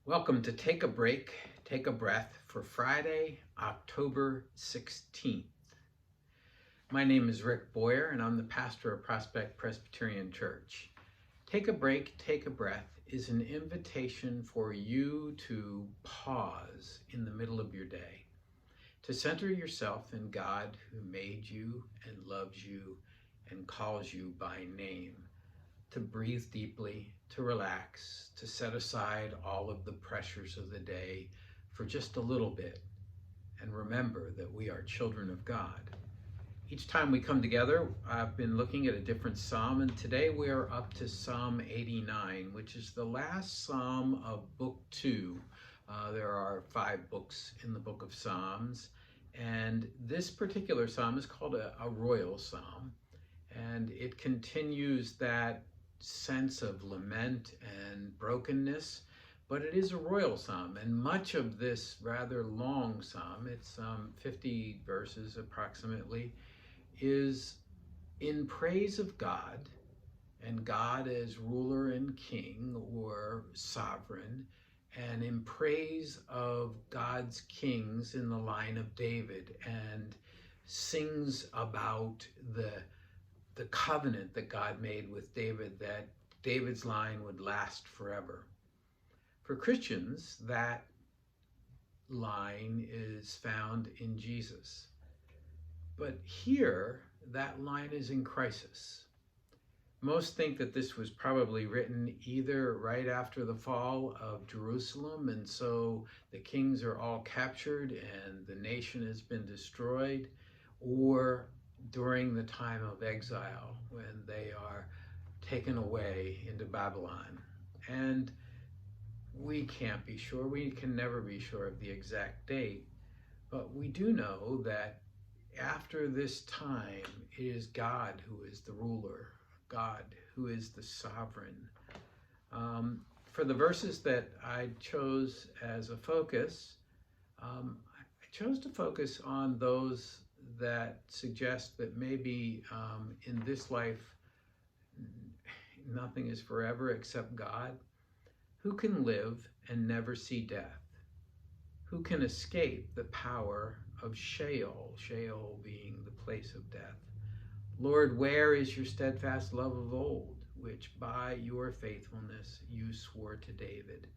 Welcome to Take a Break, Take a Breath for Friday, October 16th. My name is Rick Boyer and I'm the pastor of Prospect Presbyterian Church. Take a Break, Take a Breath is an invitation for you to pause in the middle of your day, to center yourself in God who made you and loves you and calls you by name, to breathe deeply, to relax, to set aside all of the pressures of the day for just a little bit, and remember that we are children of God. Each time we come together, I've been looking at a different psalm, and today we are up to Psalm 89, which is the last psalm of Book 2. There are 5 books in the book of Psalms, and this particular psalm is called a royal psalm, and it continues that sense of lament and brokenness, but it is a royal psalm, and much of this rather long psalm, it's 50 verses approximately, is in praise of God and God as ruler and king or sovereign, and in praise of God's kings in the line of David, and sings about the covenant that God made with David, that David's line would last forever. For Christians, that line is found in Jesus. But here, that line is in crisis. Most think that this was probably written either right after the fall of Jerusalem, and so the kings are all captured and the nation has been destroyed, or during the time of exile when they are taken away into Babylon. And we can't be sure, we can never be sure of the exact date, but we do know that after this time, it is God who is the ruler, God who is the sovereign. For the verses that I chose as a focus, I chose to focus on those that suggest that maybe in this life, nothing is forever except God. Who can live and never see death? Who can escape the power of Sheol, Sheol being the place of death? Lord, where is your steadfast love of old, which by your faithfulness you swore to David?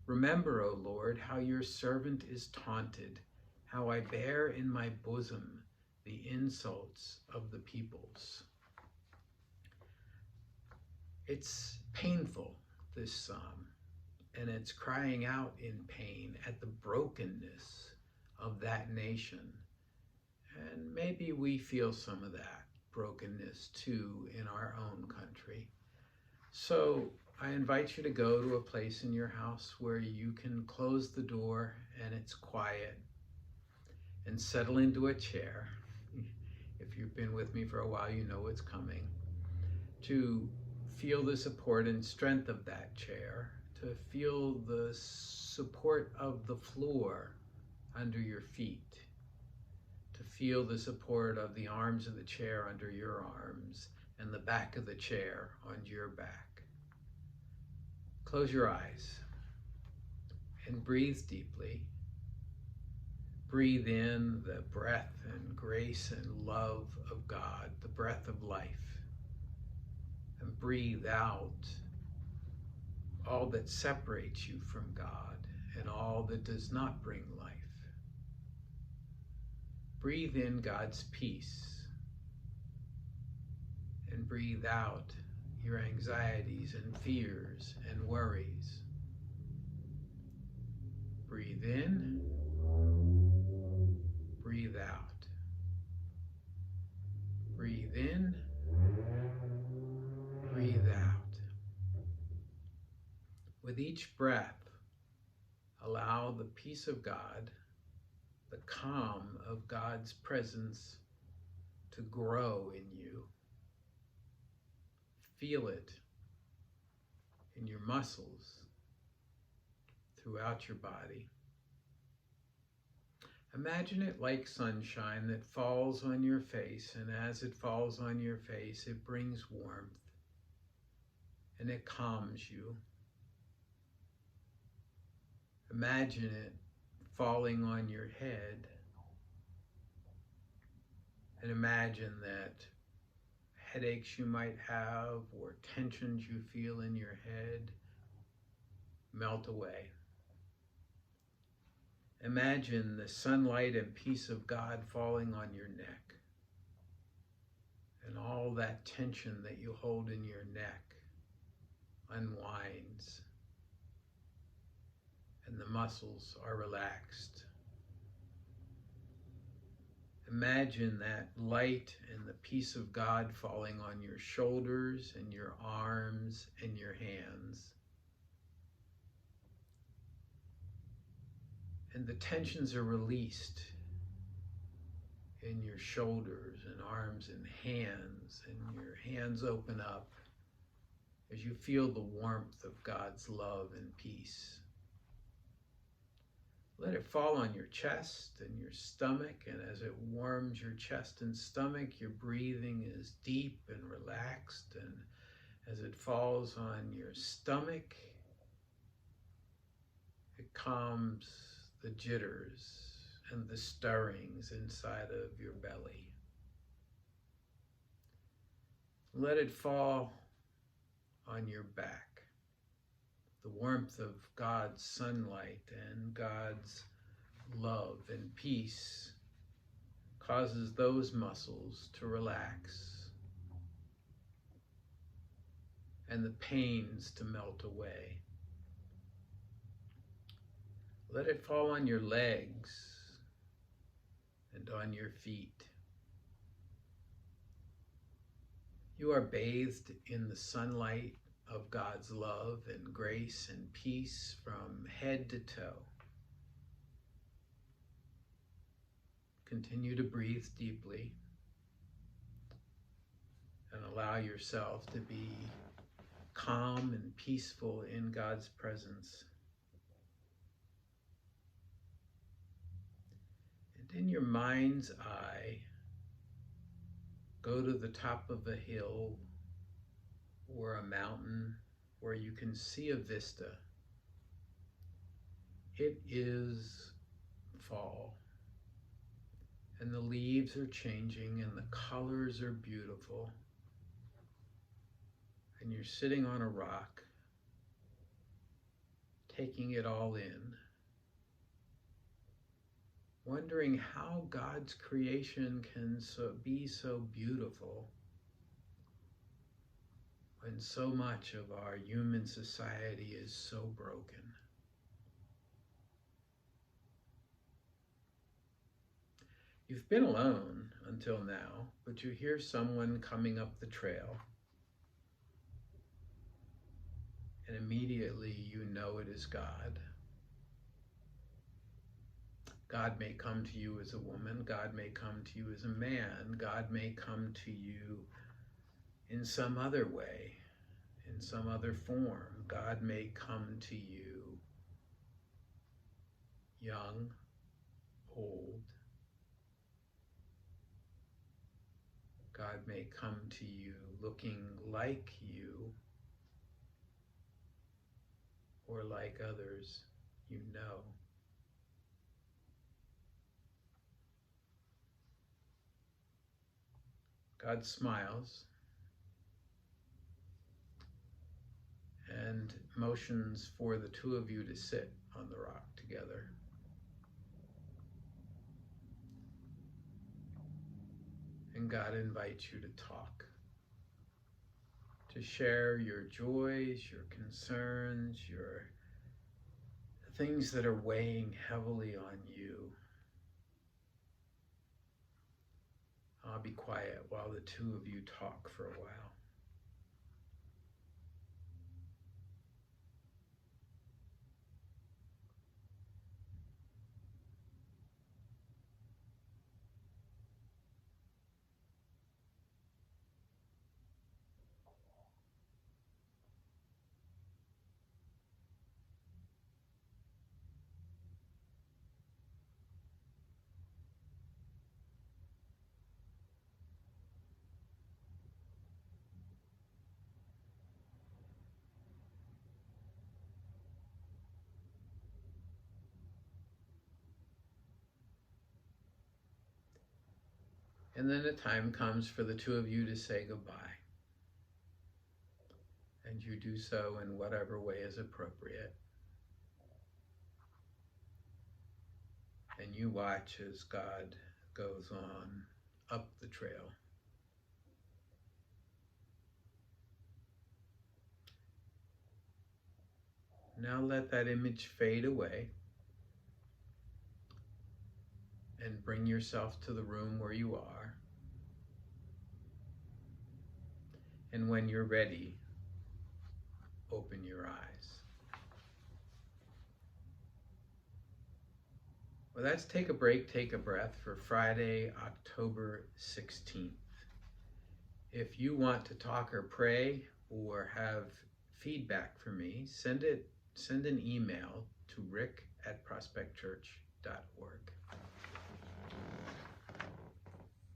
Remember, O Lord, how your servant is taunted, how I bear in my bosom the insults of the peoples. It's painful, this psalm, and it's crying out in pain at the brokenness of that nation. And maybe we feel some of that brokenness too in our own country. So I invite you to go to a place in your house where you can close the door and it's quiet, and settle into a chair. If you've been with me for a while, you know what's coming. To feel the support and strength of that chair, to feel the support of the floor under your feet, to feel the support of the arms of the chair under your arms and the back of the chair on your back. Close your eyes and breathe deeply. Breathe in the breath and grace and love of God, the breath of life, and breathe out all that separates you from God and all that does not bring life. Breathe in God's peace and breathe out your anxieties and fears and worries. Breathe in, breathe out. Breathe in, breathe out. With each breath, allow the peace of God, the calm of God's presence to grow in you. Feel it in your muscles, throughout your body. Imagine it like sunshine that falls on your face, and as it falls on your face, it brings warmth and it calms you. Imagine it falling on your head, and imagine that headaches you might have or tensions you feel in your head melt away. Imagine the sunlight and peace of God falling on your neck, and all that tension that you hold in your neck unwinds, and the muscles are relaxed. Imagine that light and the peace of God falling on your shoulders and your arms and your hands. And the tensions are released in your shoulders and arms and hands, and your hands open up as you feel the warmth of God's love and peace. Let it fall on your chest and your stomach, and as it warms your chest and stomach, your breathing is deep and relaxed, and as it falls on your stomach, it calms the jitters and the stirrings inside of your belly. Let it fall on your back. The warmth of God's sunlight and God's love and peace causes those muscles to relax and the pains to melt away. Let it fall on your legs and on your feet. You are bathed in the sunlight of God's love and grace and peace from head to toe. Continue to breathe deeply and allow yourself to be calm and peaceful in God's presence. And in your mind's eye, go to the top of a hill or a mountain where you can see a vista. It is fall, and the leaves are changing and the colors are beautiful, and you're sitting on a rock, taking it all in, wondering how God's creation can be so beautiful when so much of our human society is so broken. You've been alone until now, but you hear someone coming up the trail, and immediately you know it is God. God may come to you as a woman, God may come to you as a man, God may come to you in some other way, in some other form. God may come to you young, old. God may come to you looking like you or like others you know. God smiles and motions for the two of you to sit on the rock together. And God invites you to talk, to share your joys, your concerns, your things that are weighing heavily on you. I'll be quiet while the two of you talk for a while. And then the time comes for the two of you to say goodbye. And you do so in whatever way is appropriate. And you watch as God goes on up the trail. Now let that image fade away and bring yourself to the room where you are. And when you're ready, open your eyes. Well, let's take a break, take a breath for Friday, October 16th. If you want to talk or pray or have feedback for me, send an email to rick@prospectchurch.org.